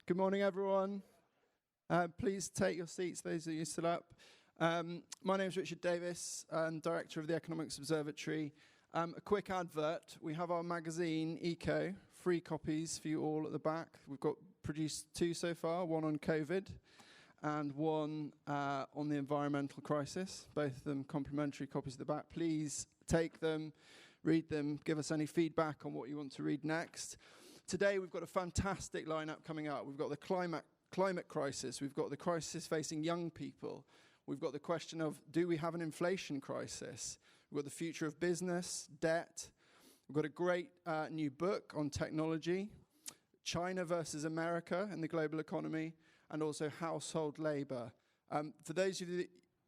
Good morning, everyone. Please take your seats, those of you still up. My name is Richard Davis. I'm Director of the Economics Observatory. A quick advert. We have our magazine, Eco, free copies for you all at the back. We've got produced 2 so far, one on COVID and one on the environmental crisis. Both of them complimentary copies at the back. Please take them, read them, give us any feedback on what you want to read next. Today we've got a fantastic lineup coming up. We've got the climate crisis. We've got the crisis facing young people. We've got the question of, do we have an inflation crisis? We've got the future of business, debt. We've got a great new book on technology, China versus America in the global economy, and also household labor. For those of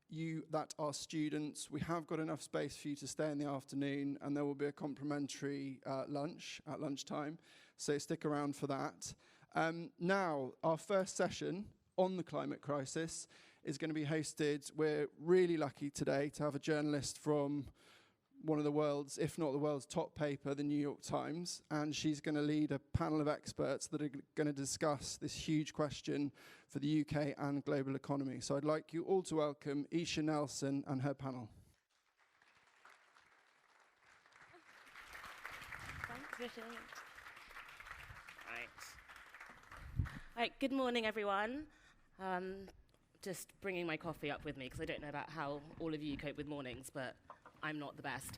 you that are students, we have got enough space for you to stay in the afternoon, and there will be a complimentary lunch at lunchtime, so stick around for that. Now, our first session on the climate crisis is going to be hosted. We're really lucky today to have a journalist from one of the world's, if not the world's top paper, the New York Times, and she's going to lead a panel of experts that are going to discuss this huge question for the UK and global economy. So I'd like you all to welcome Eshe Nelson and her panel. Thanks, Richard. Right, good morning, everyone. Just bringing my coffee up with me because I don't know about how all of you cope with mornings, but I'm not the best.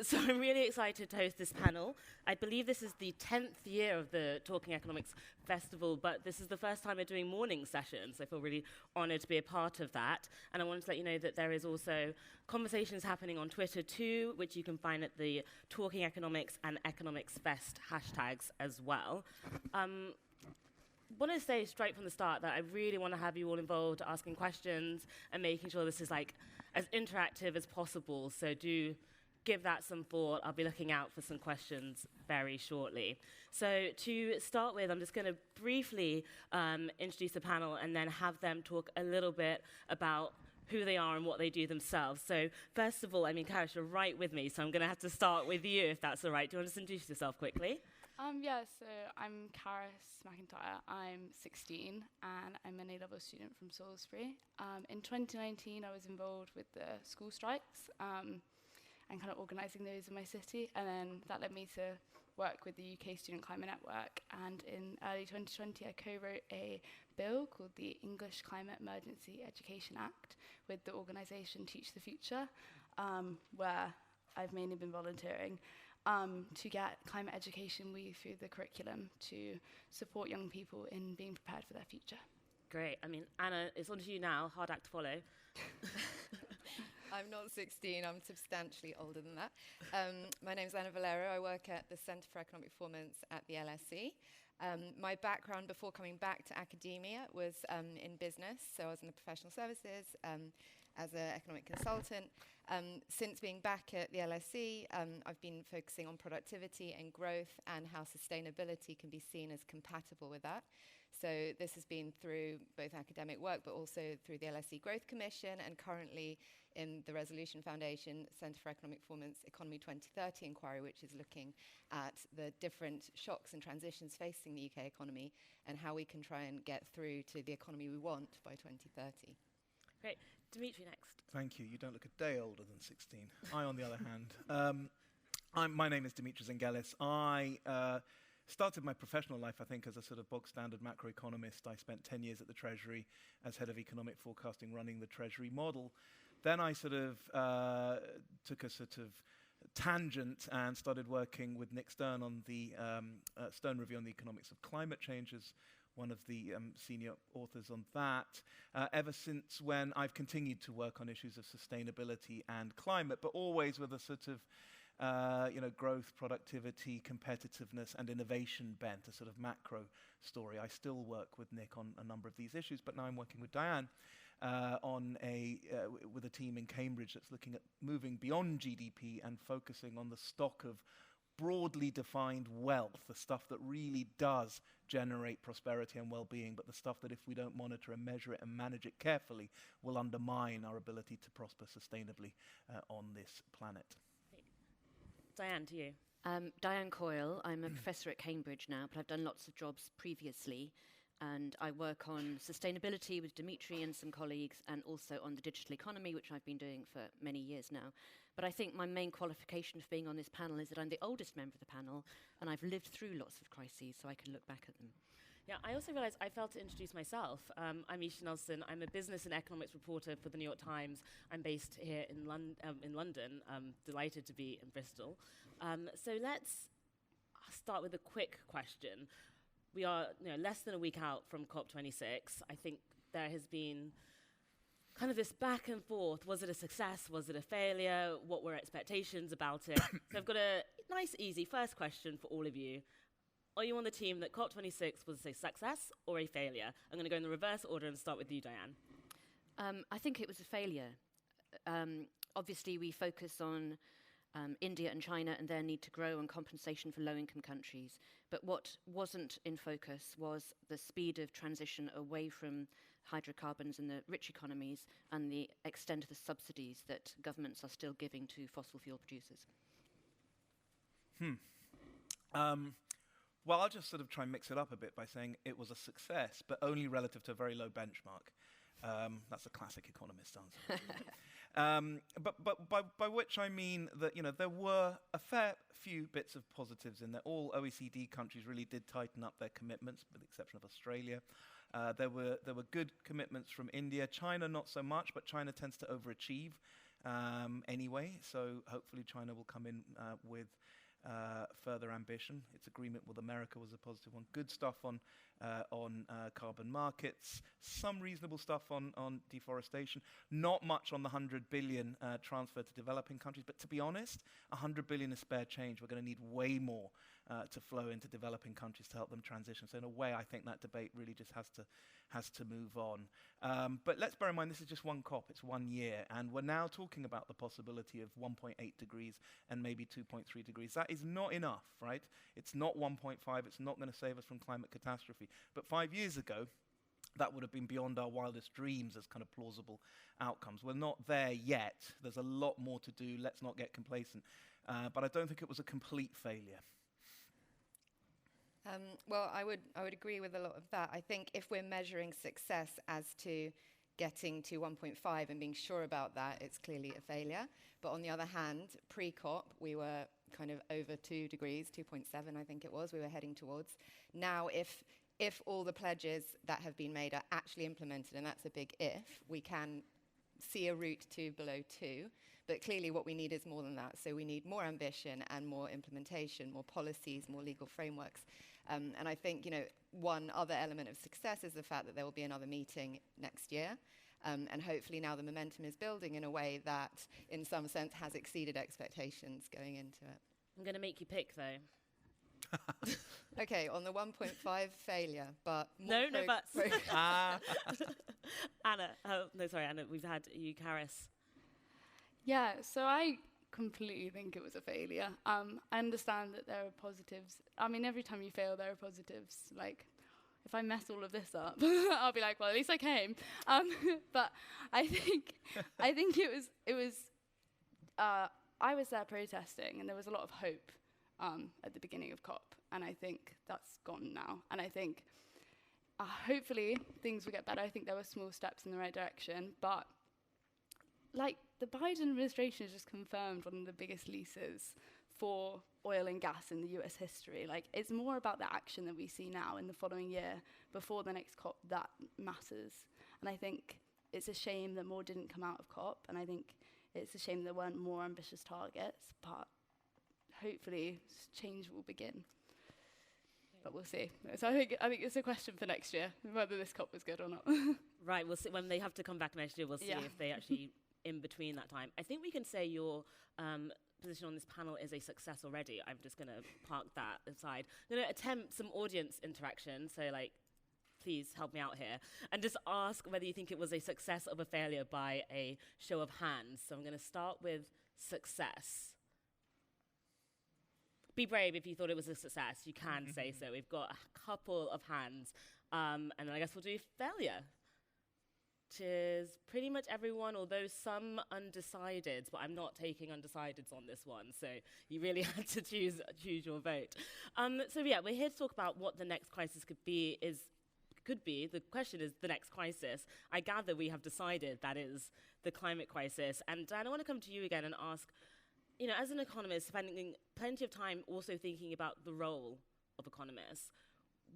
So I'm really excited to host this panel. I believe this is the 10th year of the Talking Economics Festival, but this is the first time we're doing morning sessions. I feel really honored to be a part of that. And I wanted to let you know that there is also conversations happening on Twitter too, which you can find at the Talking Economics and Economics Fest hashtags as well. I want to say straight from the start that I really want to have you all involved, asking questions and making sure this is like as interactive as possible. So do give that some thought. I'll be looking out for some questions very shortly. So to start with, I'm just going to briefly introduce the panel and then have them talk a little bit about who they are and what they do themselves. So first of all, Karis, you're right with me, so I'm going to have to start with you, if that's all right. Do you want to just introduce yourself quickly? So I'm Karis McIntyre. I'm 16 and I'm an A-level student from Salisbury. In 2019, I was involved with the school strikes and kind of organising those in my city, and then that led me to work with the UK Student Climate Network, and in early 2020 I co-wrote a bill called the English Climate Emergency Education Act with the organisation Teach the Future, where I've mainly been volunteering to get climate education weaved through the curriculum to support young people in being prepared for their future. Great. Anna, it's on to you now. Hard act to follow. I'm not 16. I'm substantially older than that. My name's Anna Valero. I work at the Centre for Economic Performance at the LSE. My background before coming back to academia was in business. So I was in the professional services as an economic consultant. Since being back at the LSE, I've been focusing on productivity and growth and how sustainability can be seen as compatible with that. So this has been through both academic work, but also through the LSE Growth Commission, and currently in the Resolution Foundation Centre for Economic Performance Economy 2030 inquiry, which is looking at the different shocks and transitions facing the UK economy and how we can try and get through to the economy we want by 2030. Great. Dimitri next. Thank you. You don't look a day older than 16. I, on the other hand, my name is Dimitri Zenghelis. I started my professional life, I think, as a sort of bog-standard macroeconomist. I spent 10 years at the Treasury as head of economic forecasting, running the Treasury model. Then I sort of took a sort of tangent and started working with Nick Stern on the Stern Review on the Economics of Climate Change as one of the senior authors on that, ever since when I've continued to work on issues of sustainability and climate, but always with a sort of growth, productivity, competitiveness, and innovation bent, a sort of macro story. I still work with Nick on a number of these issues, but now I'm working with Diane with a team in Cambridge that's looking at moving beyond GDP and focusing on the stock of broadly defined wealth, the stuff that really does generate prosperity and well-being, but the stuff that if we don't monitor and measure it and manage it carefully will undermine our ability to prosper sustainably on this planet. Diane, to you. Diane Coyle. I'm a professor at Cambridge now, but I've done lots of jobs previously. and I work on sustainability with Dimitri and some colleagues, and also on the digital economy, which I've been doing for many years now. But I think my main qualification for being on this panel is that I'm the oldest member of the panel, and I've lived through lots of crises, so I can look back at them. Yeah, I also realised I failed to introduce myself. I'm Eshe Nelson. I'm a business and economics reporter for the New York Times. I'm based here in London. Delighted to be in Bristol. So let's start with a quick question. We are less than a week out from COP26. I think there has been kind of this back and forth. Was it a success? Was it a failure? What were expectations about it? So I've got a nice, easy first question for all of you. Are you on the team that COP26 was a success or a failure? I'm going to go in the reverse order and start with you, Diane. I think it was a failure. Obviously, we focus on India and China and their need to grow and compensation for low-income countries. But what wasn't in focus was the speed of transition away from hydrocarbons in the rich economies and the extent of the subsidies that governments are still giving to fossil fuel producers. Well, I'll just sort of try and mix it up a bit by saying it was a success, but only relative to a very low benchmark. That's a classic economist answer. But by which I mean that there were a fair few bits of positives in there. All OECD countries really did tighten up their commitments, with the exception of Australia. There were good commitments from India. China not so much, but China tends to overachieve anyway. So hopefully China will come in with further ambition. Its agreement with America was a positive one. Good stuff on carbon markets. Some reasonable stuff on deforestation. Not much on the 100 billion transfer to developing countries. But to be honest, 100 billion is spare change. We're going to need way more to flow into developing countries to help them transition. So in a way, I think that debate really just has to move on. But let's bear in mind, this is just one COP. It's 1 year. And we're now talking about the possibility of 1.8 degrees and maybe 2.3 degrees. That is not enough, right? It's not 1.5. It's not going to save us from climate catastrophe. But 5 years ago, that would have been beyond our wildest dreams as kind of plausible outcomes. We're not there yet. There's a lot more to do. Let's not get complacent. But I don't think it was a complete failure. Well, I would agree with a lot of that. I think if we're measuring success as to getting to 1.5 and being sure about that, it's clearly a failure. But on the other hand, pre-COP, we were kind of over 2 degrees, 2.7 I think it was, we were heading towards. Now, if all the pledges that have been made are actually implemented, and that's a big if, we can see a route to below 2. But clearly what we need is more than that. So we need more ambition and more implementation, more policies, more legal frameworks. And I think, one other element of success is the fact that there will be another meeting next year. And hopefully now the momentum is building in a way that, in some sense, has exceeded expectations going into it. I'm going to make you pick, though. Okay, on the 1.5 failure, but no buts. Anna, Anna, we've had you, Karis. Yeah, so I completely think it was a failure. I understand that there are positives. I mean, every time you fail, there are positives. Like, if I mess all of this up, I'll be like, well, at least I came. But I think it was. I was there protesting, and there was a lot of hope at the beginning of COP, and I think that's gone now. And I think hopefully things will get better. I think there were small steps in the right direction, but the Biden administration has just confirmed one of the biggest leases for oil and gas in the US history. It's more about the action that we see now in the following year before the next COP that matters. And I think it's a shame that more didn't come out of COP, and I think it's a shame there weren't more ambitious targets, but hopefully change will begin. But we'll see. So I think it's a question for next year, whether this COP was good or not. Right, we'll see. When they have to come back next year, we'll see if they actually, in between that time. I think we can say your position on this panel is a success already. I'm just going to park that aside. I'm going to attempt some audience interaction, so please help me out here, and just ask whether you think it was a success or a failure by a show of hands. So I'm going to start with success. Be brave if you thought it was a success. You can say so. We've got a couple of hands. And then I guess we'll do failure, which is pretty much everyone, although some undecideds, but I'm not taking undecideds on this one. So you really had to choose your vote. So yeah, we're here to talk about what the next crisis could could be. The question is the next crisis. I gather we have decided that is the climate crisis. And Diane, I want to come to you again and ask, as an economist, spending plenty of time also thinking about the role of economists,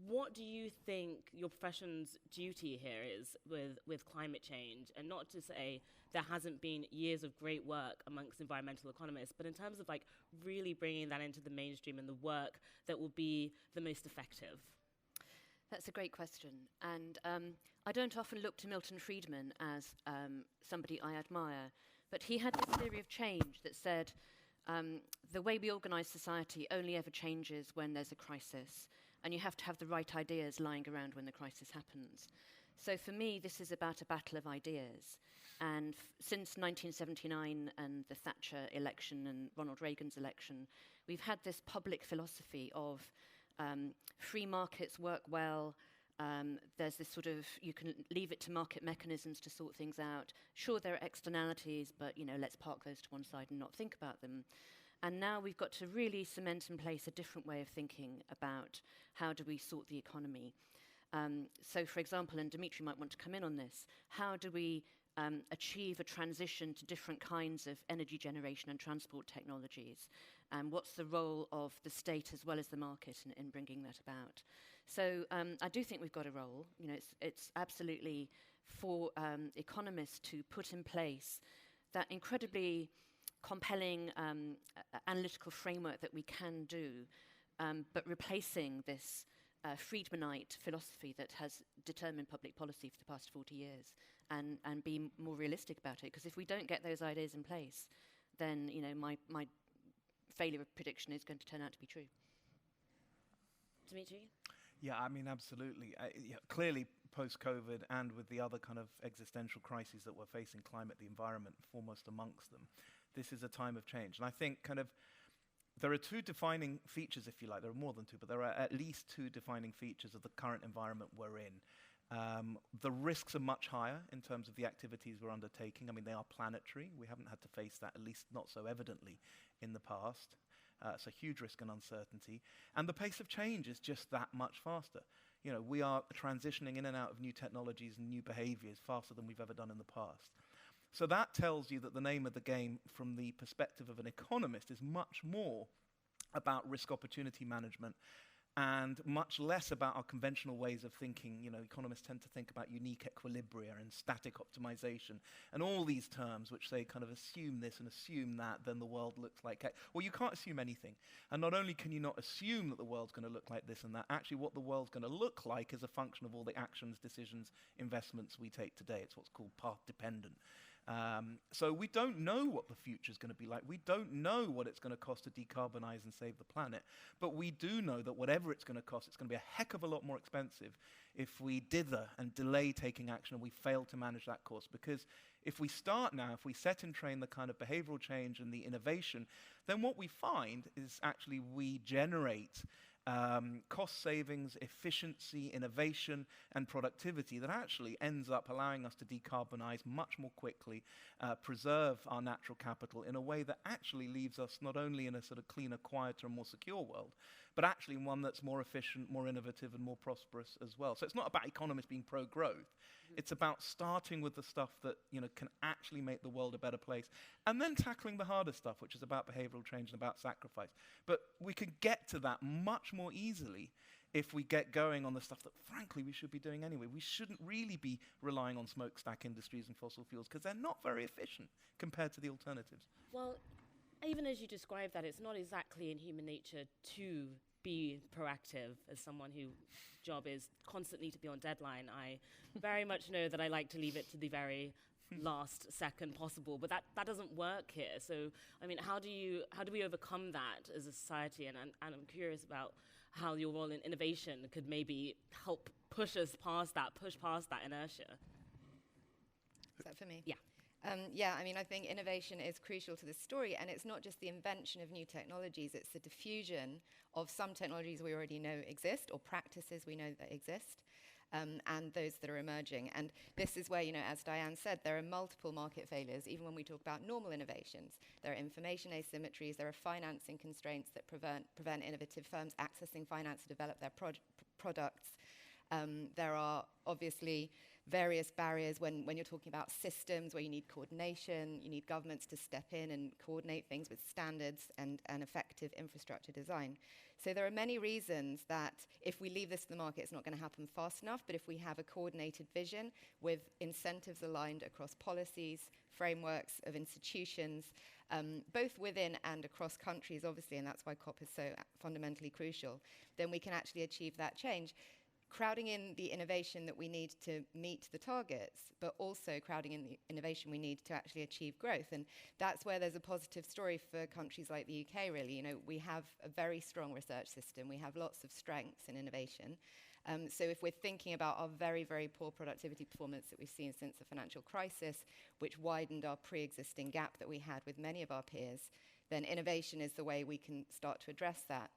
what do you think your profession's duty here is with climate change? And not to say there hasn't been years of great work amongst environmental economists, but in terms of really bringing that into the mainstream and the work that will be the most effective. That's a great question. And I don't often look to Milton Friedman as somebody I admire, but he had this theory of change that said the way we organise society only ever changes when there's a crisis, and you have to have the right ideas lying around when the crisis happens. So for me, this is about a battle of ideas. And since 1979 and the Thatcher election and Ronald Reagan's election, we've had this public philosophy of free markets work well. There's this sort of, you can leave it to market mechanisms to sort things out. Sure, there are externalities, but let's park those to one side and not think about them. And now we've got to really cement in place a different way of thinking about how do we sort the economy. So, for example, and Dimitri might want to come in on this, how do we achieve a transition to different kinds of energy generation and transport technologies? And what's the role of the state as well as the market in bringing that about? So I do think we've got a role. It's absolutely for economists to put in place that incredibly compelling analytical framework that we can do, but replacing this Friedmanite philosophy that has determined public policy for the past 40 years and be more realistic about it. Because if we don't get those ideas in place, then my failure of prediction is going to turn out to be true. Dimitri? Yeah, I mean, absolutely. Clearly, post-COVID and with the other kind of existential crises that we're facing, climate, the environment, foremost amongst them, this is a time of change. And I think there are two defining features, if you like. There are more than two, but there are at least two defining features of the current environment we're in. The risks are much higher in terms of the activities we're undertaking. I mean, they are planetary. We haven't had to face that, at least not so evidently, in the past. So huge risk and uncertainty. And the pace of change is just that much faster. We are transitioning in and out of new technologies and new behaviors faster than we've ever done in the past. So that tells you that the name of the game from the perspective of an economist is much more about risk opportunity management and much less about our conventional ways of thinking. Economists tend to think about unique equilibria and static optimization and all these terms which they kind of assume this and assume that, then the world looks like. Well, you can't assume anything. And not only can you not assume that the world's going to look like this and that, actually what the world's going to look like is a function of all the actions, decisions, investments we take today. It's what's called path dependent. So we don't know what the future's going to be like. We don't know what it's going to cost to decarbonize and save the planet. But we do know that whatever it's going to cost, it's going to be a heck of a lot more expensive if we dither and delay taking action and we fail to manage that cost. Because if we start now, if we set in train the kind of behavioral change and the innovation, then what we find is actually we generate cost savings, efficiency, innovation, and productivity that actually ends up allowing us to decarbonize much more quickly, preserve our natural capital in a way that actually leaves us not only in a sort of cleaner, quieter, and more secure world, but actually in one that's more efficient, more innovative, and more prosperous as well. So it's not about economists being pro-growth. It's about starting with the stuff that can actually make the world a better place, and then tackling the harder stuff, which is about behavioral change and about sacrifice. But we can get to that much more easily if we get going on the stuff that, frankly, we should be doing anyway. We shouldn't really be relying on smokestack industries and fossil fuels because they're not very efficient compared to the alternatives. Well, even as you describe that, it's not exactly in human nature to be proactive. As someone whose job is constantly to be on deadline, I very much know that I like to leave it to the very last second possible, but that doesn't work here. So, I mean, how do we overcome that as a society? And I'm curious about how your role in innovation could maybe help push past that inertia. Is that for me? Yeah. I mean, I think innovation is crucial to this story, and it's not just the invention of new technologies, it's the diffusion of some technologies we already know exist, or practices we know that exist, and those that are emerging. And this is where, as Diane said, there are multiple market failures, even when we talk about normal innovations. There are information asymmetries, there are financing constraints that prevent innovative firms accessing finance to develop their products. There are obviously various barriers when you're talking about systems where you need coordination, you need governments to step in and coordinate things with standards and effective infrastructure design. So there are many reasons that if we leave this to the market, it's not going to happen fast enough, but if we have a coordinated vision with incentives aligned across policies, frameworks of institutions, both within and across countries, obviously, and that's why COP is so fundamentally crucial, then we can actually achieve that change. Crowding in the innovation that we need to meet the targets, but also crowding in the innovation we need to actually achieve growth. And that's where there's a positive story for countries like the UK, really. You know, we have a very strong research system. We have lots of strengths in innovation. So if we're thinking about our very, very poor productivity performance that we've seen since the financial crisis, which widened our pre-existing gap that we had with many of our peers, then innovation is the way we can start to address that.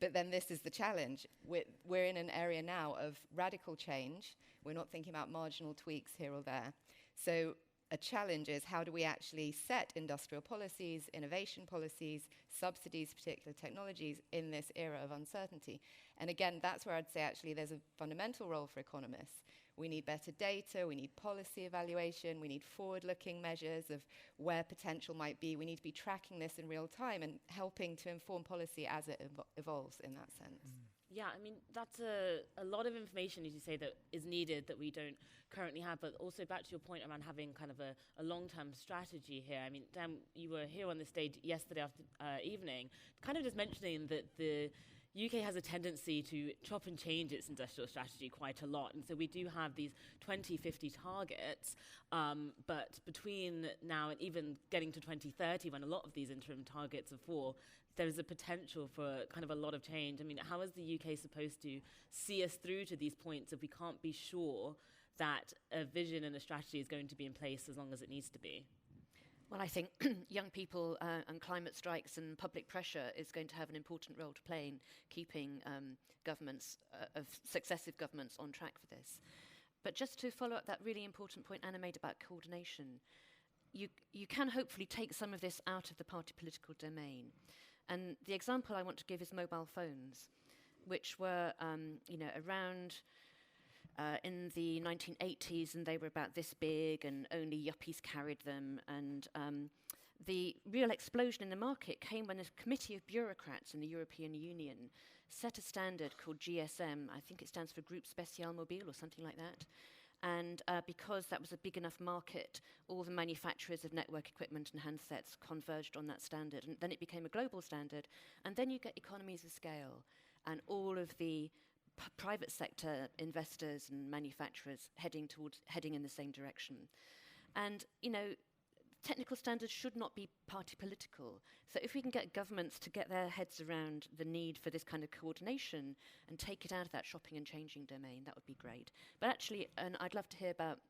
But then this is the challenge. We're in an area now of radical change. We're not thinking about marginal tweaks here or there. So a challenge is how do we actually set industrial policies, innovation policies, subsidies, particular technologies in this era of uncertainty? And again, that's where I'd say actually there's a fundamental role for economists. We need better data, we need policy evaluation, we need forward-looking measures of where potential might be. We need to be tracking this in real time and helping to inform policy as it evolves in that sense. Yeah, I mean, that's a lot of information, as you say, that is needed that we don't currently have, but also back to your point around having kind of a long-term strategy here. I mean, Dan, you were here on the stage yesterday evening, kind of just mentioning that the UK has a tendency to chop and change its industrial strategy quite a lot. And so we do have these 2050 targets, but between now and even getting to 2030, when a lot of these interim targets are for, there's a potential for kind of a lot of change. I mean, how is the UK supposed to see us through to these points if we can't be sure that a vision and a strategy is going to be in place as long as it needs to be? Well, I think young people and climate strikes and public pressure is going to have an important role to play in keeping governments, of successive governments, on track for this. But just to follow up that really important point Anna made about coordination, you can hopefully take some of this out of the party political domain. And the example I want to give is mobile phones, which were around in the 1980s, and they were about this big, and only yuppies carried them. And the real explosion in the market came when a committee of bureaucrats in the European Union set a standard called GSM. I think it stands for Groupe Spécial Mobile or something like that. And because that was a big enough market, all the manufacturers of network equipment and handsets converged on that standard. And then it became a global standard. And then you get economies of scale, and all of the private sector investors and manufacturers heading in the same direction. And, technical standards should not be party political. So if we can get governments to get their heads around the need for this kind of coordination and take it out of that shopping and changing domain, that would be great. But actually, and I'd love to hear about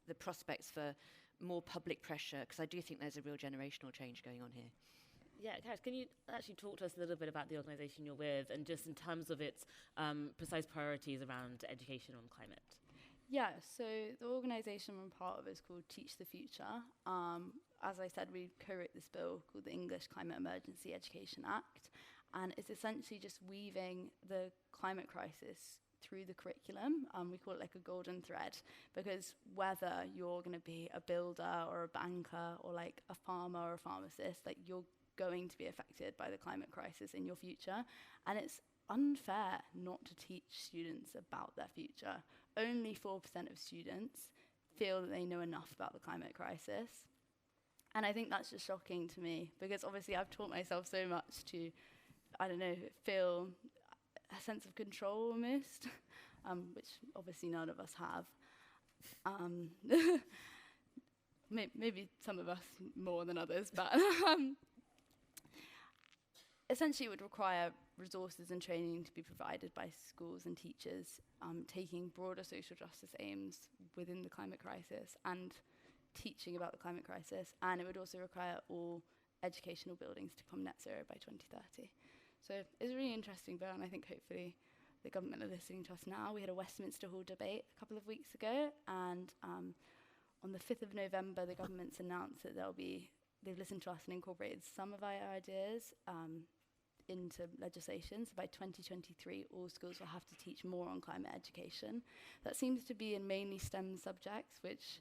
the prospects for more public pressure, because I do think there's a real generational change going on here. Yeah, Karis, can you actually talk to us a little bit about the organisation you're with and just in terms of its precise priorities around education on climate? Yeah, so the organisation I'm part of is called Teach the Future. As I said, we co-wrote this bill called the English Climate Emergency Education Act, and it's essentially just weaving the climate crisis through the curriculum. We call it like a golden thread, because whether you're going to be a builder or a banker or like a farmer or a pharmacist, like you're going to be affected by the climate crisis in your future, and it's unfair not to teach students about their future. Only 4% of students feel that they know enough about the climate crisis, and I think that's just shocking to me, because obviously I've taught myself so much to, feel a sense of control almost, which obviously none of us have. Maybe some of us more than others, but essentially it would require resources and training to be provided by schools and teachers, taking broader social justice aims within the climate crisis and teaching about the climate crisis. And it would also require all educational buildings to become net zero by 2030. So it's a really interesting bill, and I think hopefully the government are listening to us now. We had a Westminster Hall debate a couple of weeks ago, and on the 5th of November, the government's announced that they've listened to us and incorporated some of our ideas into legislation. So by 2023, all schools will have to teach more on climate education. That seems to be in mainly STEM subjects, which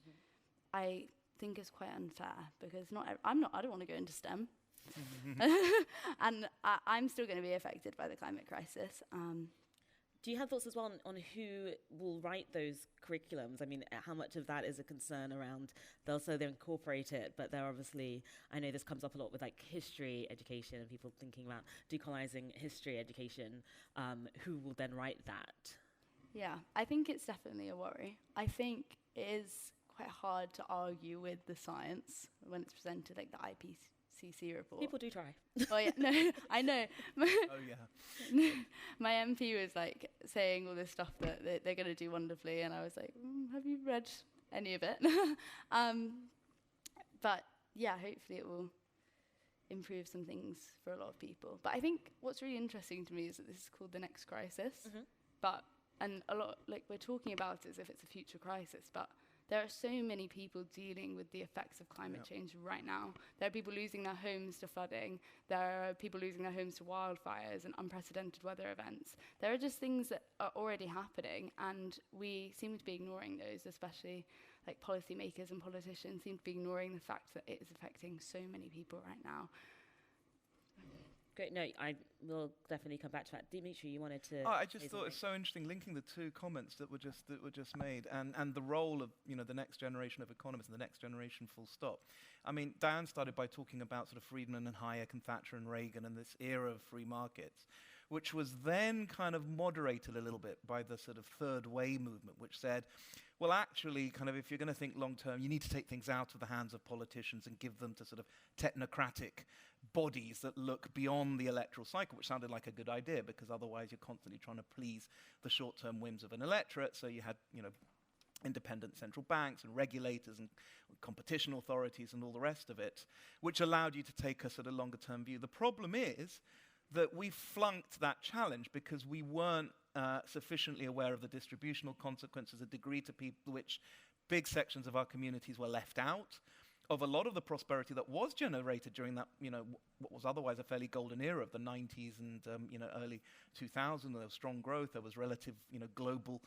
I think is quite unfair, because I don't want to go into STEM. And I'm still going to be affected by the climate crisis. Do you have thoughts as well on who will write those curriculums? I mean, how much of that is a concern around, they'll incorporate it, but they're obviously, I know this comes up a lot with like history education and people thinking about decolonizing history education, who will then write that? Yeah, I think it's definitely a worry. I think it is quite hard to argue with the science when it's presented, like the IPCC report. People do try. Oh yeah, no, I know. Oh yeah. My MP was like saying all this stuff that they're going to do wonderfully, and I was like, have you read any of it? But yeah, hopefully it will improve some things for a lot of people. But I think what's really interesting to me is that this is called the next crisis. And a lot, like, we're talking about it as if it's a future crisis, but there are so many people dealing with the effects of climate change right now. There are people losing their homes to flooding. There are people losing their homes to wildfires and unprecedented weather events. There are just things that are already happening, and we seem to be ignoring those, especially like policymakers and politicians seem to be ignoring the fact that it is affecting so many people right now. Great. No, I will definitely come back to that. Dimitri, you wanted to... I just thought it's so interesting linking the two comments that were just made, and the role of the next generation of economists and the next generation full stop. I mean, Diane started by talking about sort of Friedman and Hayek and Thatcher and Reagan and this era of free markets, which was then kind of moderated a little bit by the sort of third way movement, which said, well, actually, kind of if you're going to think long term, you need to take things out of the hands of politicians and give them to sort of technocratic bodies that look beyond the electoral cycle, which sounded like a good idea, because otherwise you're constantly trying to please the short-term whims of an electorate. So you had, independent central banks and regulators and competition authorities and all the rest of it, which allowed you to take a sort of longer-term view. The problem is that we flunked that challenge because we weren't sufficiently aware of the distributional consequences, a degree to which big sections of our communities were left out of a lot of the prosperity that was generated during that, what was otherwise a fairly golden era of the 90s and, early 2000s. There was strong growth, there was relative, global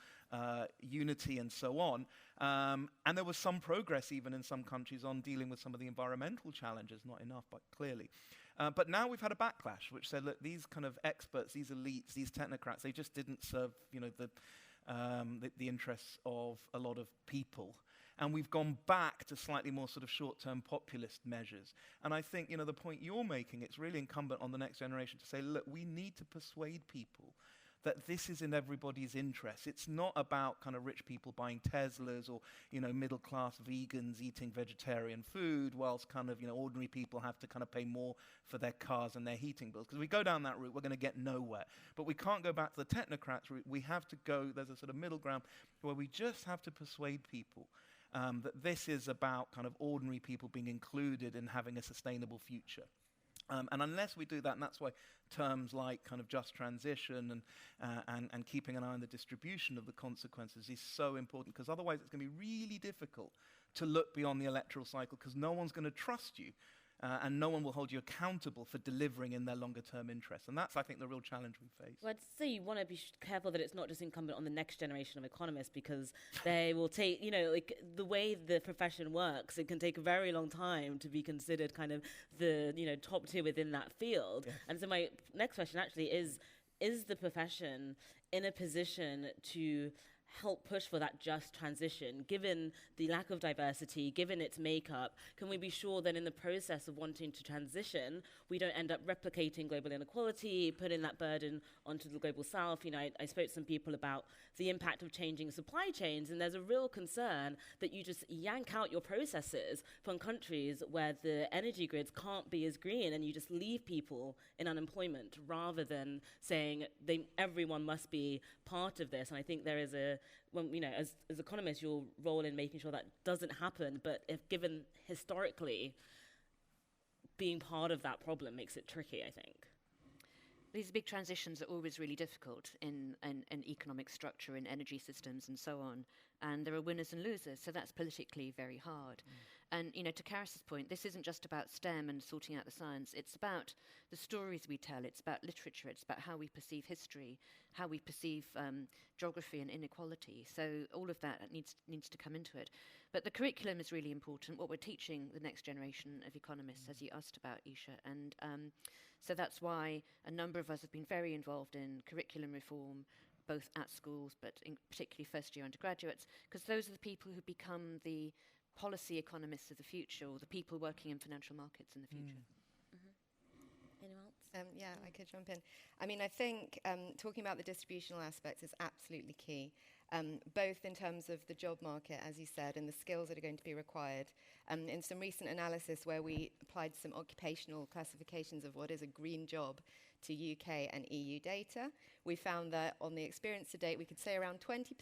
unity and so on. And there was some progress even in some countries on dealing with some of the environmental challenges, not enough, but clearly. But now we've had a backlash, which said, look, these kind of experts, these elites, these technocrats, they just didn't serve, the interests of a lot of people. And we've gone back to slightly more sort of short-term populist measures. And I think, the point you're making, it's really incumbent on the next generation to say, look, we need to persuade people that this is in everybody's interest. It's not about kind of rich people buying Teslas or, middle-class vegans eating vegetarian food, whilst kind of, ordinary people have to kind of pay more for their cars and their heating bills. Because we go down that route, we're going to get nowhere. But we can't go back to the technocrats route. We have to go, there's a sort of middle ground where we just have to persuade people that this is about kind of ordinary people being included in having a sustainable future. And unless we do that, and that's why terms like kind of just transition and keeping an eye on the distribution of the consequences is so important, because otherwise it's going to be really difficult to look beyond the electoral cycle, because no one's going to trust you and no one will hold you accountable for delivering in their longer term interests. And that's, I think, the real challenge we face. Well, I'd say you want to be careful that it's not just incumbent on the next generation of economists, because they will take, like the way the profession works, it can take a very long time to be considered kind of the, top tier within that field. Yes. And so my next question actually is the profession in a position to help push for that just transition, given the lack of diversity, given its makeup? Can we be sure that in the process of wanting to transition, we don't end up replicating global inequality, putting that burden onto the global south? I spoke to some people about the impact of changing supply chains, and there's a real concern that you just yank out your processes from countries where the energy grids can't be as green, and you just leave people in unemployment rather than saying everyone must be part of this. And I think there is as economists, your role in making sure that doesn't happen, but if given historically, being part of that problem makes it tricky, I think. These big transitions are always really difficult in economic structure, in energy systems and so on. And there are winners and losers, so that's politically very hard. And, to Karis's point, this isn't just about STEM and sorting out the science. It's about the stories we tell. It's about literature. It's about how we perceive history, how we perceive geography and inequality. So all of that needs to come into it. But the curriculum is really important, what we're teaching the next generation of economists, as you asked about, Eshe. And so that's why a number of us have been very involved in curriculum reform, both at schools, but particularly first-year undergraduates, because those are the people who become the policy economists of the future, or the people working in financial markets in the future. Anyone else? Yeah, I could jump in. I mean, I think talking about the distributional aspects is absolutely key, both in terms of the job market, as you said, and the skills that are going to be required. In some recent analysis where we applied some occupational classifications of what is a green job to UK and EU data, we found that on the experience to date, we could say around 20%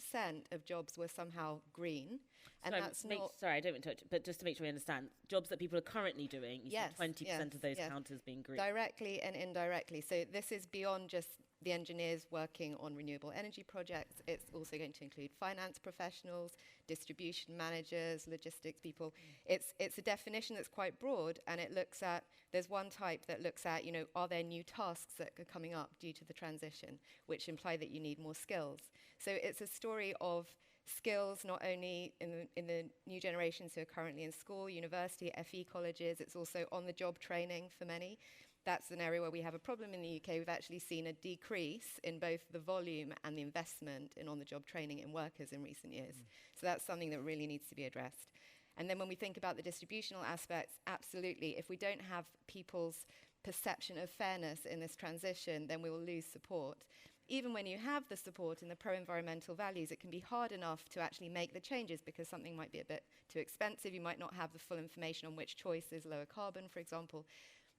of jobs were somehow green. And that's not... Sorry, I don't want to touch, but just to make sure we understand, jobs that people are currently doing, you yes, said 20% of those count as being green. Directly and indirectly. So this is beyond just the engineers working on renewable energy projects. It's also going to include finance professionals, distribution managers, logistics people. It's a definition that's quite broad, and it looks at, there's one type that looks at, are there new tasks that are coming up due to the transition, which imply that you need more skills. So it's a story of skills, not only in the new generations who are currently in school, university, FE colleges. It's also on-the-job training for many. That's an area where we have a problem in the UK. We've actually seen a decrease in both the volume and the investment in on-the-job training in workers in recent years. So that's something that really needs to be addressed. And then when we think about the distributional aspects, absolutely, if we don't have people's perception of fairness in this transition, then we will lose support. Even when you have the support and the pro-environmental values, it can be hard enough to actually make the changes because something might be a bit too expensive. You might not have the full information on which choice is lower carbon, for example.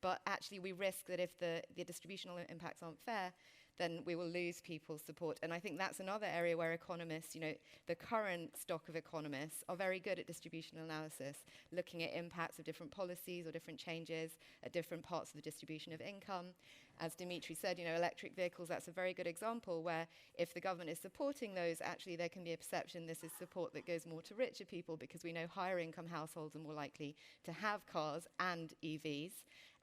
But actually, we risk that if the distributional impacts aren't fair, then we will lose people's support. And I think that's another area where economists, the current stock of economists are very good at distributional analysis, looking at impacts of different policies or different changes at different parts of the distribution of income. As Dimitri said, electric vehicles, that's a very good example where if the government is supporting those, actually there can be a perception this is support that goes more to richer people because we know higher income households are more likely to have cars and EVs.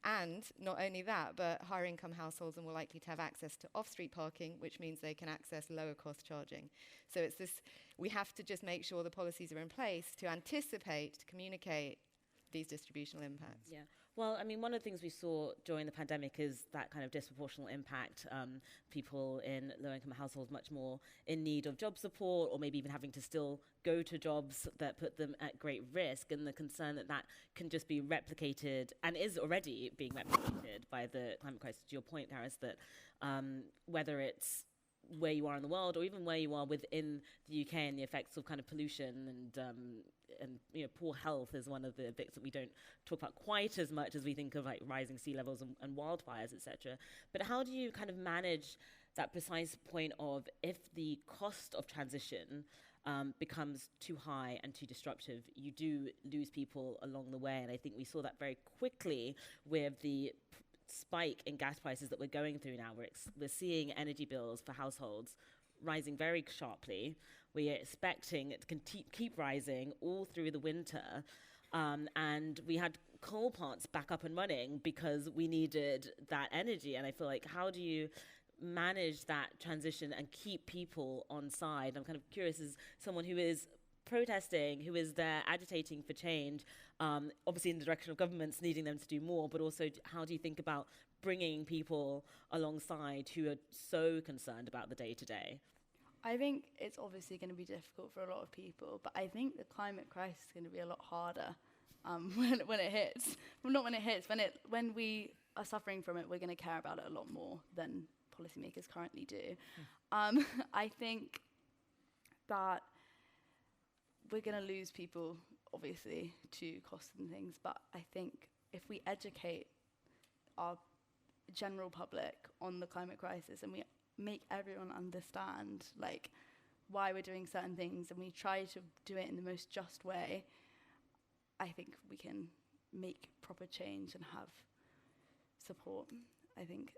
And not only that, but higher income households are more likely to have access to off-street parking, which means they can access lower cost charging. So it's this, we have to just make sure the policies are in place to anticipate, to communicate these distributional impacts. Yeah. Well, I mean, one of the things we saw during the pandemic is that kind of disproportional impact. People in low-income households much more in need of job support, or maybe even having to still go to jobs that put them at great risk, and the concern that can just be replicated and is already being replicated by the climate crisis. To your point, Karis, that whether it's where you are in the world or even where you are within the UK and the effects of kind of pollution and poor health is one of the bits that we don't talk about quite as much as we think of, like rising sea levels and wildfires, etc. But how do you kind of manage that precise point of if the cost of transition becomes too high and too disruptive, you do lose people along the way? And I think we saw that very quickly with the spike in gas prices that we're going through now. We're seeing energy bills for households rising very sharply. We are expecting it to keep rising all through the winter. And we had coal plants back up and running because we needed that energy. And I feel like, how do you manage that transition and keep people on side? I'm kind of curious, as someone who is protesting, who is there agitating for change, obviously in the direction of governments needing them to do more, but also how do you think about bringing people alongside who are so concerned about the day-to-day? I think it's obviously going to be difficult for a lot of people, but I think the climate crisis is going to be a lot harder when it hits. Well, not when it hits, when we are suffering from it, we're going to care about it a lot more than policymakers currently do. I think that we're going to lose people, obviously, to costs and things, but I think if we educate our general public on the climate crisis and we make everyone understand why we're doing certain things and we try to do it in the most just way, I think we can make proper change and have support. I think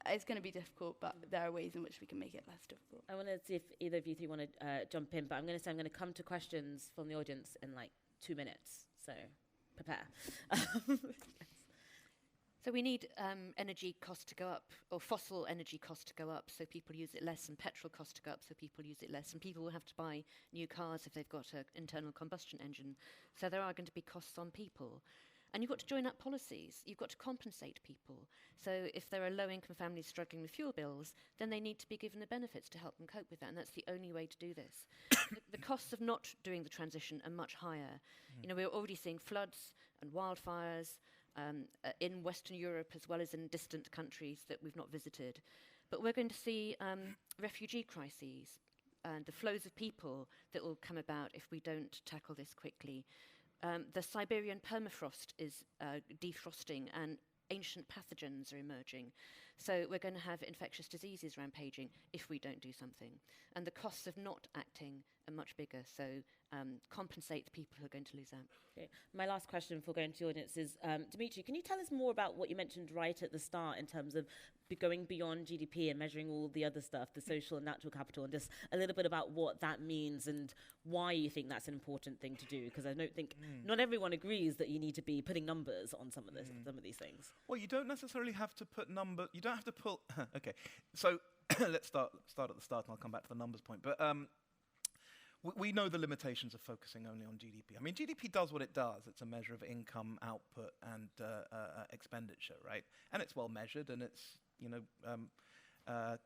it's going to be difficult, but there are ways in which we can make it less difficult. I want to see if either of you three want to jump in, but I'm going to come to questions from the audience in 2 minutes. So prepare. So we need energy costs to go up, or fossil energy costs to go up, so people use it less, and petrol costs to go up, so people use it less, and people will have to buy new cars if they've got an internal combustion engine. So there are going to be costs on people. And you've got to join up policies. You've got to compensate people. So if there are low-income families struggling with fuel bills, then they need to be given the benefits to help them cope with that, and that's the only way to do this. The costs of not doing the transition are much higher. You know, we're already seeing floods and wildfires in Western Europe as well as in distant countries that we've not visited. But we're going to see refugee crises and the flows of people that will come about if we don't tackle this quickly. The Siberian permafrost is defrosting, and ancient pathogens are emerging. So we're going to have infectious diseases rampaging if we don't do something. And the costs of not acting are much bigger. So compensate the people who are going to lose out. Okay. My last question before going to the audience is, Dimitri, can you tell us more about what you mentioned right at the start in terms of going beyond GDP and measuring all the other stuff, the social and natural capital, and just a little bit about what that means and why you think that's an important thing to do? Because I don't think not everyone agrees that you need to be putting numbers on some of this, some of these things. Well, you don't necessarily have to put you don't have to pull. Okay, so let's start at the start, and I'll come back to the numbers point. But we know the limitations of focusing only on GDP. I mean, GDP does what it does. It's a measure of income, output, and expenditure, right? And it's well measured, and it's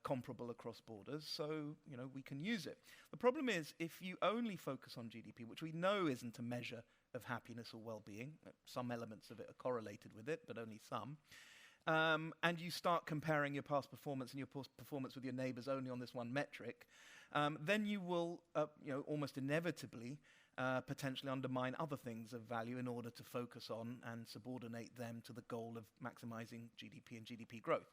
comparable across borders, so we can use it. The problem is if you only focus on GDP, which we know isn't a measure of happiness or well-being, some elements of it are correlated with it, but only some, and you start comparing your past performance and your performance with your neighbours only on this one metric, then you will almost inevitably potentially undermine other things of value in order to focus on and subordinate them to the goal of maximising GDP and GDP growth.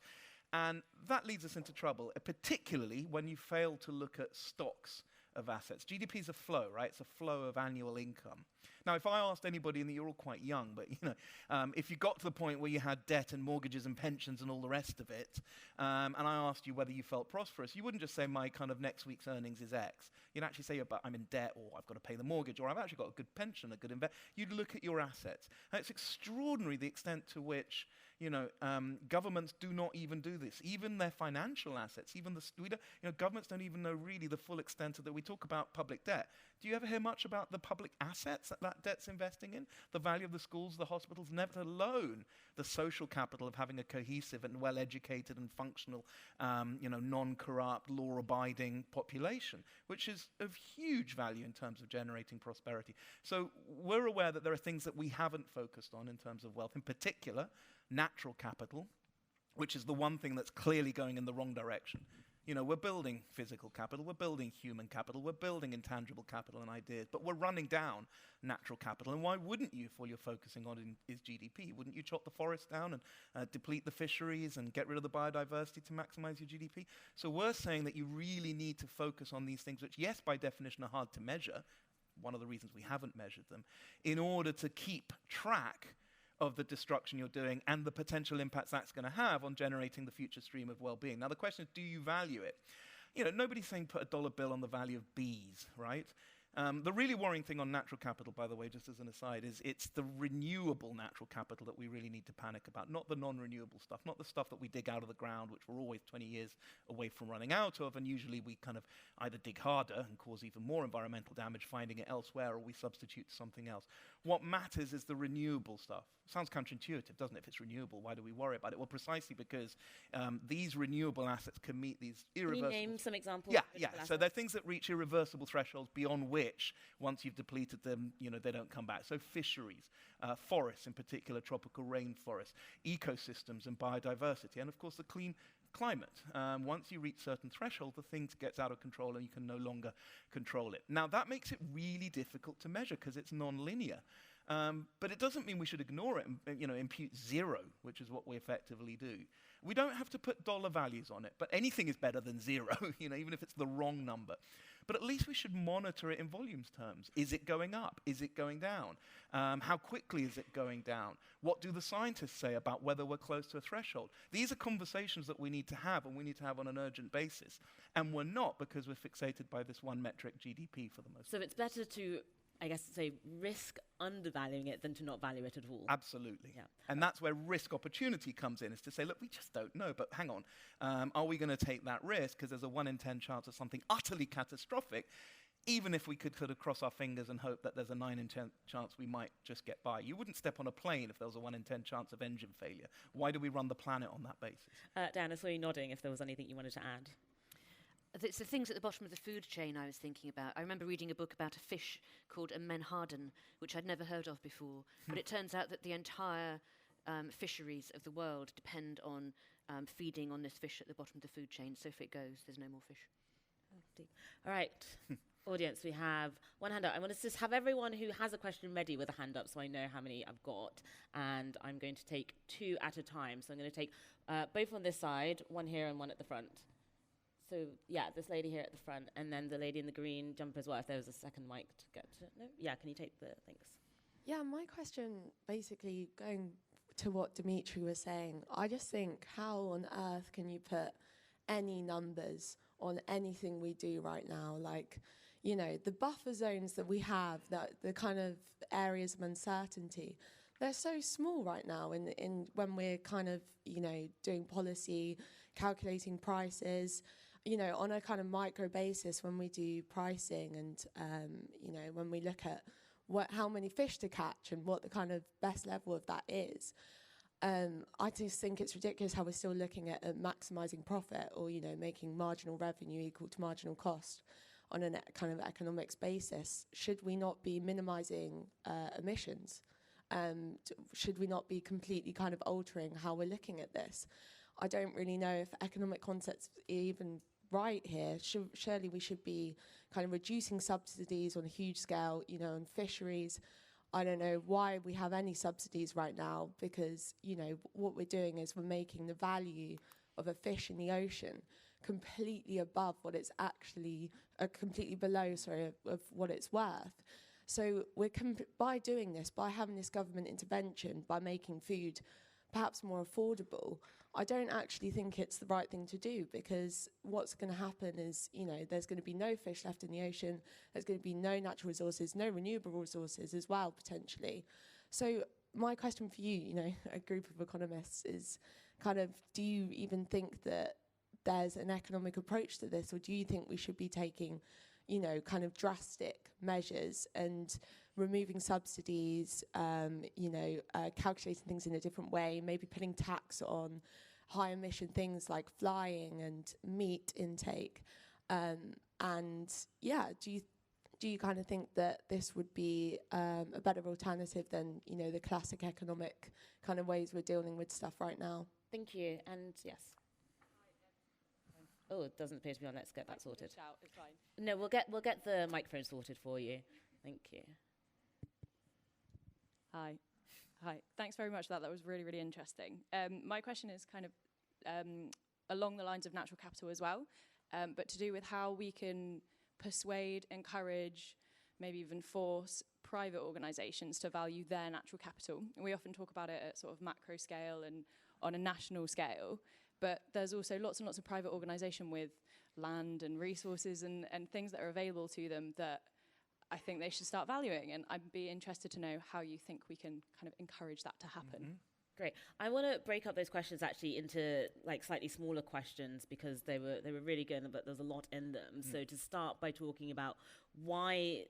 And that leads us into trouble, particularly when you fail to look at stocks of assets. GDP is a flow, right? It's a flow of annual income. Now, if I asked anybody, and you're all quite young, but if you got to the point where you had debt and mortgages and pensions and all the rest of it, and I asked you whether you felt prosperous, you wouldn't just say my kind of next week's earnings is X. You'd actually say, but I'm in debt, or I've got to pay the mortgage, or I've actually got a good pension, a good investment. You'd look at your assets. And it's extraordinary the extent to which governments do not even do this. Even their financial assets, governments don't even know really the full extent of that. We talk about public debt. Do you ever hear much about the public assets that debt's investing in? The value of the schools, the hospitals, never alone the social capital of having a cohesive and well-educated and functional, non-corrupt, law-abiding population, which is of huge value in terms of generating prosperity. So we're aware that there are things that we haven't focused on in terms of wealth, in particular, natural capital, which is the one thing that's clearly going in the wrong direction. We're building physical capital, we're building human capital, we're building intangible capital and ideas, but we're running down natural capital. And why wouldn't you, if all you're focusing on is GDP? Wouldn't you chop the forest down and deplete the fisheries and get rid of the biodiversity to maximize your GDP? So we're saying that you really need to focus on these things, which, yes, by definition are hard to measure, one of the reasons we haven't measured them, in order to keep track of the destruction you're doing and the potential impacts that's going to have on generating the future stream of well-being. Now, the question is, do you value it? Nobody's saying put a dollar bill on the value of bees, right? The really worrying thing on natural capital, by the way, just as an aside, is it's the renewable natural capital that we really need to panic about, not the non-renewable stuff, not the stuff that we dig out of the ground, which we're always 20 years away from running out of, and usually we kind of either dig harder and cause even more environmental damage finding it elsewhere, or we substitute something else. What matters is the renewable stuff. Sounds counterintuitive, doesn't it? If it's renewable, why do we worry about it? Well, precisely because these renewable assets can meet these irreversible... Can you name some examples? Yeah. So they're things that reach irreversible thresholds beyond which, once you've depleted them, they don't come back. So fisheries, forests, in particular tropical rainforests, ecosystems and biodiversity, and of course the clean climate. Once you reach certain threshold, the thing gets out of control and you can no longer control it. Now, that makes it really difficult to measure because it's non-linear. But it doesn't mean we should ignore it and impute zero, which is what we effectively do. We don't have to put dollar values on it, but anything is better than zero, even if it's the wrong number. But at least we should monitor it in volumes terms. Is it going up? Is it going down? How quickly is it going down? What do the scientists say about whether we're close to a threshold? These are conversations that we need to have, and we need to have on an urgent basis. And we're not, because we're fixated by this one metric, GDP, for the most part. So it's better to I guess, say, risk undervaluing it than to not value it at all. Absolutely. Yeah. And that's where risk opportunity comes in, is to say, look, we just don't know, but hang on, are we going to take that risk? Because there's a 1 in 10 chance of something utterly catastrophic, even if we could sort of cross our fingers and hope that there's a 9 in 10 chance we might just get by. You wouldn't step on a plane if there was a 1 in 10 chance of engine failure. Why do we run the planet on that basis? Diane, I saw you nodding if there was anything you wanted to add. It's the things at the bottom of the food chain I was thinking about. I remember reading a book about a fish called a Menhaden, which I'd never heard of before. But it turns out that the entire fisheries of the world depend on feeding on this fish at the bottom of the food chain. So if it goes, there's no more fish. All right. Audience, we have one hand up. I want to just have everyone who has a question ready with a hand up so I know how many I've got. And I'm going to take 2 at a time. So I'm going to take both on this side, one here and one at the front. So, yeah, this lady here at the front, and then the lady in the green jumper as well, if there was a second mic to get to. No? Yeah, can you take the things? Yeah, my question, basically, going to what Dimitri was saying, I just think, how on earth can you put any numbers on anything we do right now? Like, you know, the buffer zones that we have, that the kind of areas of uncertainty, they're so small right now in when we're kind of, you know, doing policy, calculating prices, you know, on a kind of micro basis when we do pricing and, you know, when we look at how many fish to catch and what the kind of best level of that is. I just think it's ridiculous how we're still looking at maximising profit or, you know, making marginal revenue equal to marginal cost on a kind of economics basis. Should we not be minimising emissions? Should we not be completely kind of altering how we're looking at this? I don't really know if economic concepts are even right here. Surely we should be kind of reducing subsidies on a huge scale, you know, on fisheries. I don't know why we have any subsidies right now, because, you know, what we're doing is we're making the value of a fish in the ocean completely above what it's actually, completely below, sorry, of what it's worth. So we're by doing this, by having this government intervention, by making food perhaps more affordable, I don't actually think it's the right thing to do, because what's going to happen is, you know, there's going to be no fish left in the ocean, there's going to be no natural resources, no renewable resources as well, potentially. So my question for you, you know, a group of economists, is kind of, do you even think that there's an economic approach to this, or do you think we should be taking, you know, kind of drastic measures and removing subsidies, you know, calculating things in a different way, maybe putting tax on high emission things like flying and meat intake, and yeah, do you kind of think that this would be a better alternative than, you know, the classic economic kind of ways we're dealing with stuff right now? Thank you. And yes. Oh, it doesn't appear to be on. Let's get that sorted. It's fine. No, we'll get the microphone sorted for you. Thank you. Hi. Thanks very much for that. That was really, really interesting. My question is kind of along the lines of natural capital as well, but to do with how we can persuade, encourage, maybe even force private organisations to value their natural capital. And we often talk about it at sort of macro scale and on a national scale, but there's also lots and lots of private organisation with land and resources and things that are available to them that I think they should start valuing, and I'd be interested to know how you think we can kind of encourage that to happen. Mm-hmm. Great. I want to break up those questions actually into like slightly smaller questions, because they were really good, but there's a lot in them. So to start by talking about why,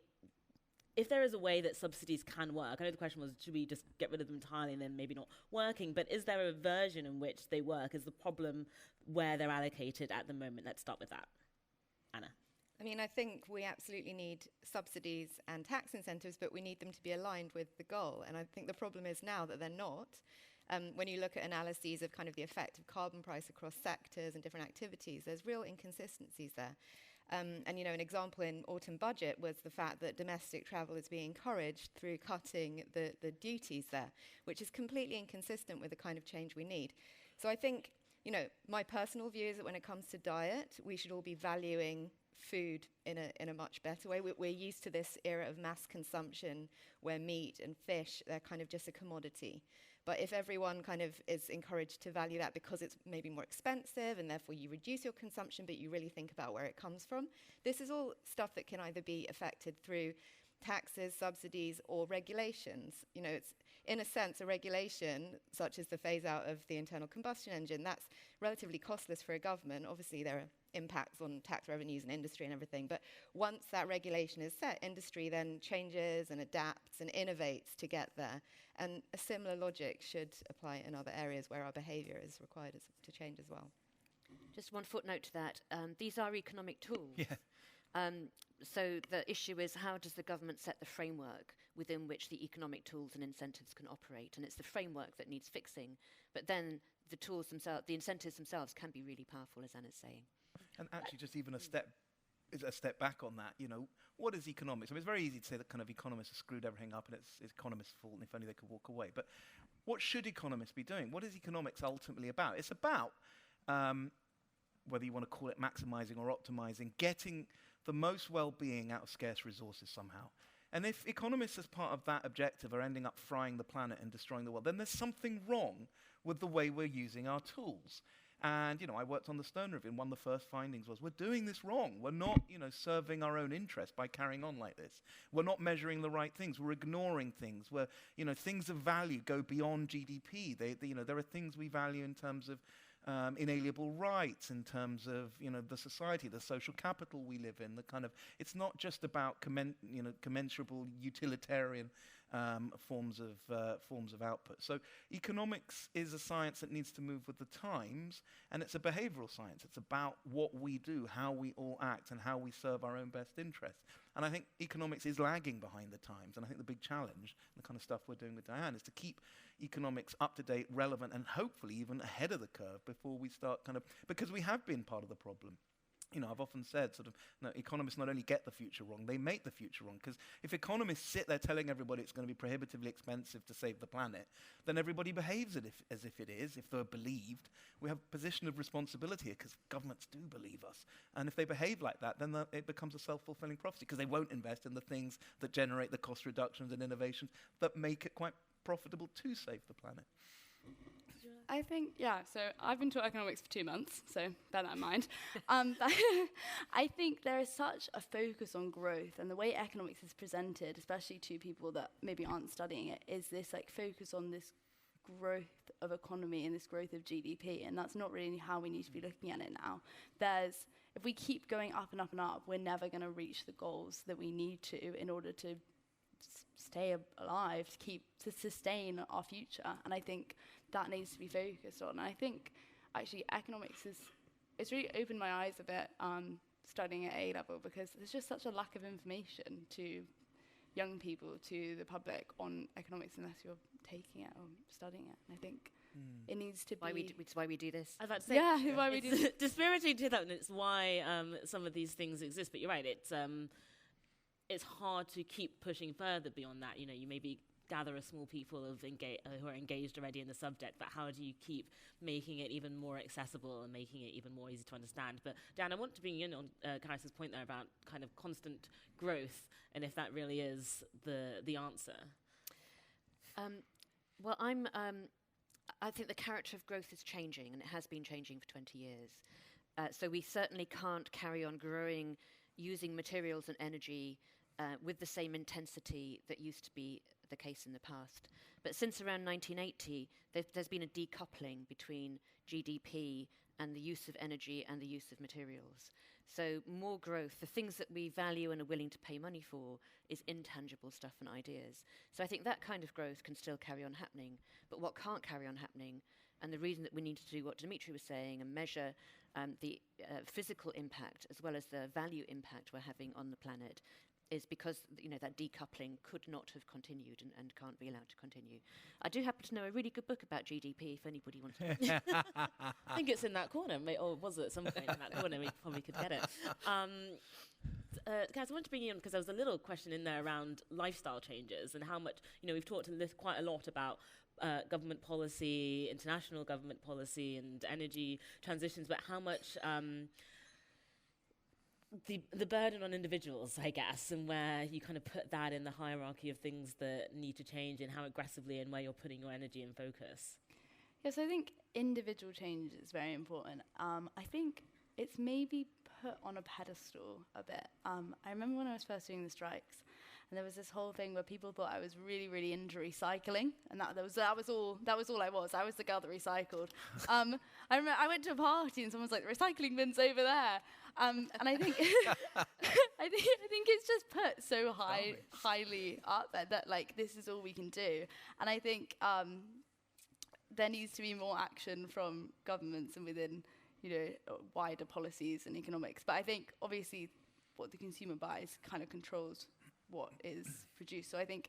if there is a way that subsidies can work, I know the question was, should we just get rid of them entirely and then maybe not working, but is there a version in which they work? Is the problem where they're allocated at the moment? Let's start with that. Anna. I mean, I think we absolutely need subsidies and tax incentives, but we need them to be aligned with the goal. And I think the problem is now that they're not. When you look at analyses of kind of the effect of carbon price across sectors and different activities, there's real inconsistencies there. And, you know, an example in autumn budget was the fact that domestic travel is being encouraged through cutting the duties there, which is completely inconsistent with the kind of change we need. So I think, you know, my personal view is that when it comes to diet, we should all be valuing food in a much better way. We're used to this era of mass consumption where meat and fish, they're kind of just a commodity. But if everyone kind of is encouraged to value that because it's maybe more expensive and therefore you reduce your consumption, but you really think about where it comes from, this is all stuff that can either be affected through taxes, subsidies, or regulations. You know, it's in a sense a regulation, such as the phase out of the internal combustion engine, that's relatively costless for a government. Obviously, there are impacts on tax revenues and industry and everything, but once that regulation is set, industry then changes and adapts and innovates to get there. And a similar logic should apply in other areas where our behavior is required to change as well. Just one footnote to that. These are economic tools. Yeah. So the issue is, how does the government set the framework within which the economic tools and incentives can operate? And it's the framework that needs fixing. But then the tools themselves, the incentives themselves, can be really powerful, as Anna's saying. And actually, just even a step back on that, you know, what is economics? I mean, it's very easy to say that kind of economists have screwed everything up and it's economists' fault, and if only they could walk away. But what should economists be doing? What is economics ultimately about? It's about, whether you want to call it maximizing or optimizing, getting the most well-being out of scarce resources somehow. And if economists, as part of that objective, are ending up frying the planet and destroying the world, then there's something wrong with the way we're using our tools. And, you know, I worked on the Stern Review, and one of the first findings was, we're doing this wrong. We're not, you know, serving our own interest by carrying on like this. We're not measuring the right things. We're ignoring things. We're, you know, things of value go beyond GDP. You know, there are things we value in terms of inalienable rights, in terms of, you know, the society, the social capital we live in, the kind of, it's not just about commensurable utilitarian forms of output. So economics is a science that needs to move with the times, and it's a behavioral science. It's about what we do, how we all act, and how we serve our own best interests. And I think economics is lagging behind the times, and I think the big challenge, the kind of stuff we're doing with Diane, is to keep economics up to date, relevant, and hopefully even ahead of the curve before we start because we have been part of the problem. You know, I've often said economists not only get the future wrong, they make the future wrong. Because if economists sit there telling everybody it's going to be prohibitively expensive to save the planet, then everybody behaves as if it is, if they're believed. We have a position of responsibility here because governments do believe us. And if they behave like that, then it becomes a self-fulfilling prophecy, because they won't invest in the things that generate the cost reductions and innovations that make it quite profitable to save the planet. I think, so I've been taught economics for 2 months, so bear that in mind. I think there is such a focus on growth, and the way economics is presented, especially to people that maybe aren't studying it, is this like focus on this growth of economy and this growth of GDP, and that's not really how we need to be looking at it now. If we keep going up and up and up, we're never going to reach the goals that we need to in order to stay alive, to sustain our future. And I think that needs to be focused on. And I think actually economics it's really opened my eyes a bit studying at A level, because there's just such a lack of information to young people, to the public, on economics unless you're taking it or studying it. And I think it needs to be... It's why we do this. I was about to say, yeah, why we do this. Dispiriting to that, and it's why some of these things exist. But you're right, it's hard to keep pushing further beyond that. You know, you maybe gather a small people of who are engaged already in the subject, but how do you keep making it even more accessible and making it even more easy to understand? But Dan, I want to bring you in on Karis' point there about kind of constant growth, and if that really is the answer. Well, I think the character of growth is changing, and it has been changing for 20 years. So we certainly can't carry on growing using materials and energy with the same intensity that used to be the case in the past. But since around 1980, there's been a decoupling between GDP and the use of energy and the use of materials. So more growth, the things that we value and are willing to pay money for, is intangible stuff and ideas. So I think that kind of growth can still carry on happening. But what can't carry on happening, and the reason that we need to do what Dimitri was saying and measure the physical impact as well as the value impact we're having on the planet, is because, you know, that decoupling could not have continued and can't be allowed to continue. I do happen to know a really good book about GDP if anybody wants to. I think it's in that corner, or was it at some point in that corner? We probably could get it. Guys, I want to bring you in because there was a little question in there around lifestyle changes and how much, you know, we've talked quite a lot about government policy, international government policy and energy transitions, but how much the burden on individuals, I guess, and where you kind of put that in the hierarchy of things that need to change, and how aggressively and where you're putting your energy and focus. Yes, I think individual change is very important. I think it's maybe put on a pedestal a bit. I remember when I was first doing the strikes, And there was this whole thing where people thought I was really, really into recycling, and that was all I was. I was the girl that recycled. I remember I went to a party and someone was like, "The recycling bin's over there," and I think I think it's just put so highly up there that like this is all we can do. And I think there needs to be more action from governments and within, wider policies and economics. But I think obviously what the consumer buys kind of controls what is produced. So I think,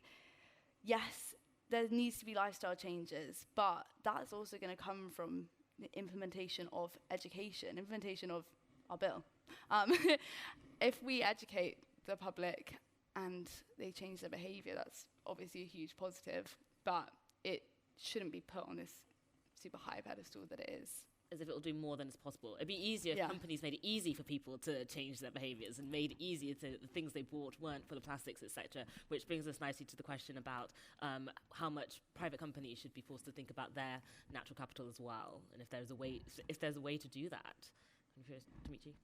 yes, there needs to be lifestyle changes, but that's also going to come from the implementation of education, implementation of our bill. If we educate the public and they change their behaviour, that's obviously a huge positive, but it shouldn't be put on this super high pedestal that it is. As if it'll do more than is possible. It'd be easier if companies made it easy for people to change their behaviours and made it easier to the things they bought weren't full of plastics, etc. Which brings us nicely to the question about how much private companies should be forced to think about their natural capital as well, and if there's a way to do that. I'm curious, Dimitri.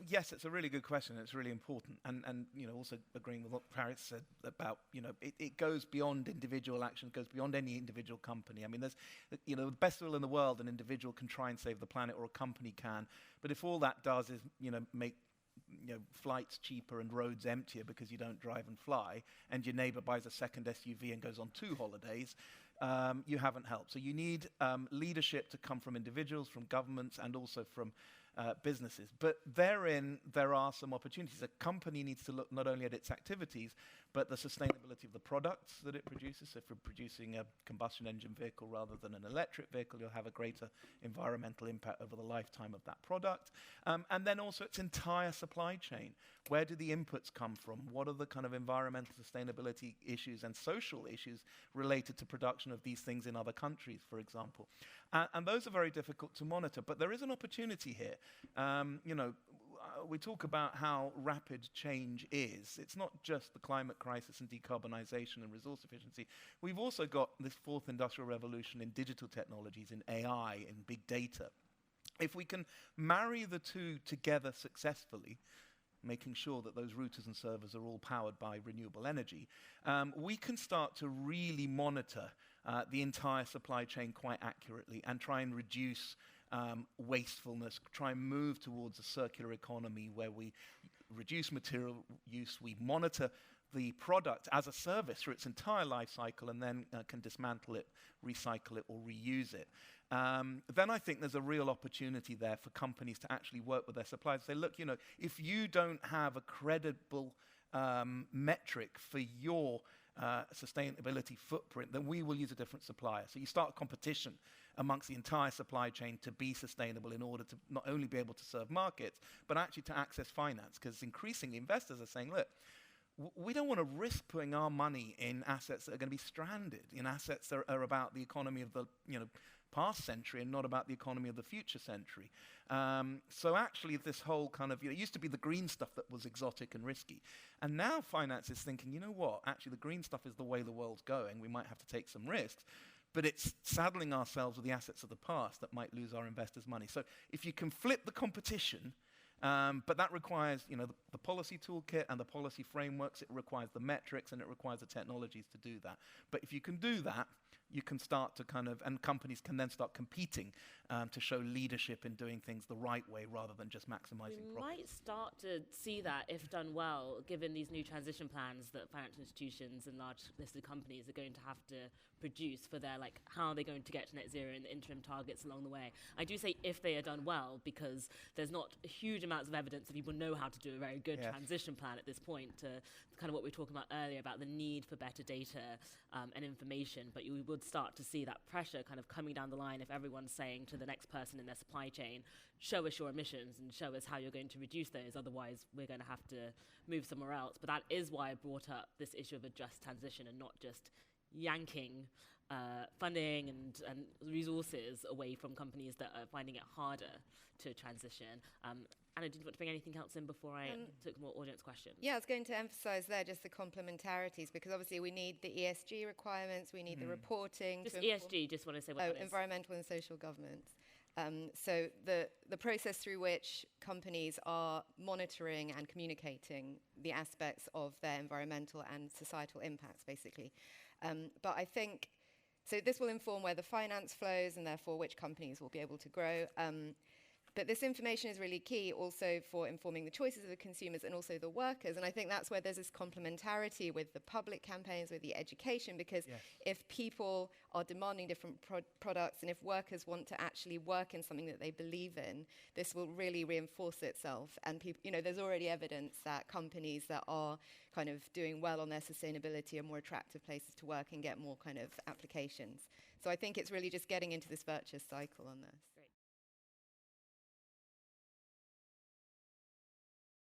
Yes, it's a really good question. It's really important, and also agreeing with what Karis said about it goes beyond individual action, goes beyond any individual company. I mean, there's the best will in the world, an individual can try and save the planet, or a company can, but if all that does is make flights cheaper and roads emptier because you don't drive and fly, and your neighbour buys a second SUV and goes on 2 holidays, you haven't helped. So you need leadership to come from individuals, from governments, and also from businesses. But therein, there are some opportunities. A company needs to look not only at its activities, but the sustainability of the products that it produces. So if you're producing a combustion engine vehicle rather than an electric vehicle, you'll have a greater environmental impact over the lifetime of that product. And then also its entire supply chain. Where do the inputs come from? What are the kind of environmental sustainability issues and social issues related to production of these things in other countries, for example? And those are very difficult to monitor. But there is an opportunity here. We talk about how rapid change is. It's not just the climate crisis and decarbonisation and resource efficiency. We've also got this 4th industrial revolution in digital technologies, in AI, in big data. If we can marry the two together successfully, making sure that those routers and servers are all powered by renewable energy, we can start to really monitor the entire supply chain quite accurately and try and reduce wastefulness, try and move towards a circular economy where we reduce material use, we monitor the product as a service through its entire life cycle, and then can dismantle it, recycle it, or reuse it. Then I think there's a real opportunity there for companies to actually work with their suppliers and say, look, if you don't have a credible metric for your sustainability footprint, then we will use a different supplier. So you start a competition amongst the entire supply chain to be sustainable in order to not only be able to serve markets, but actually to access finance. Because increasingly investors are saying, look, we don't want to risk putting our money in assets that are going to be stranded, in assets that are about the economy of the past century and not about the economy of the future century. So actually this whole kind of, it used to be the green stuff that was exotic and risky. And now finance is thinking, you know what, actually the green stuff is the way the world's going. We might have to take some risks. But it's saddling ourselves with the assets of the past that might lose our investors' money. So if you can flip the competition, but that requires, the policy toolkit and the policy frameworks, it requires the metrics, and it requires the technologies to do that. But if you can do that, you can start to and companies can then start competing to show leadership in doing things the right way rather than just maximizing profit. We might start to see that if done well, given these new transition plans that financial institutions and large listed companies are going to have to produce for their, how are they going to get to net zero and the interim targets along the way. I do say if they are done well, because there's not huge amounts of evidence that people know how to do a very good transition plan at this point, to kind of what we were talking about earlier about the need for better data and information. But you would start to see that pressure kind of coming down the line if everyone's saying to the next person in their supply chain, show us your emissions and show us how you're going to reduce those, otherwise we're going to have to move somewhere else. But that is why I brought up this issue of a just transition and not just yanking funding and resources away from companies that are finding it harder to transition. Anna, did you want to bring anything else in before I took more audience questions? Yeah, I was going to emphasise there just the complementarities, because obviously we need the ESG requirements, we need the reporting. Just ESG, just want to say what that is. Environmental and social governance. So the process through which companies are monitoring and communicating the aspects of their environmental and societal impacts, basically. But I think, so this will inform where the finance flows and therefore which companies will be able to grow. But this information is really key also for informing the choices of the consumers and also the workers. And I think that's where there's this complementarity with the public campaigns, with the education, because if people are demanding different products and if workers want to actually work in something that they believe in, this will really reinforce itself. And there's already evidence that companies that are kind of doing well on their sustainability are more attractive places to work and get more kind of applications. So I think it's really just getting into this virtuous cycle on this.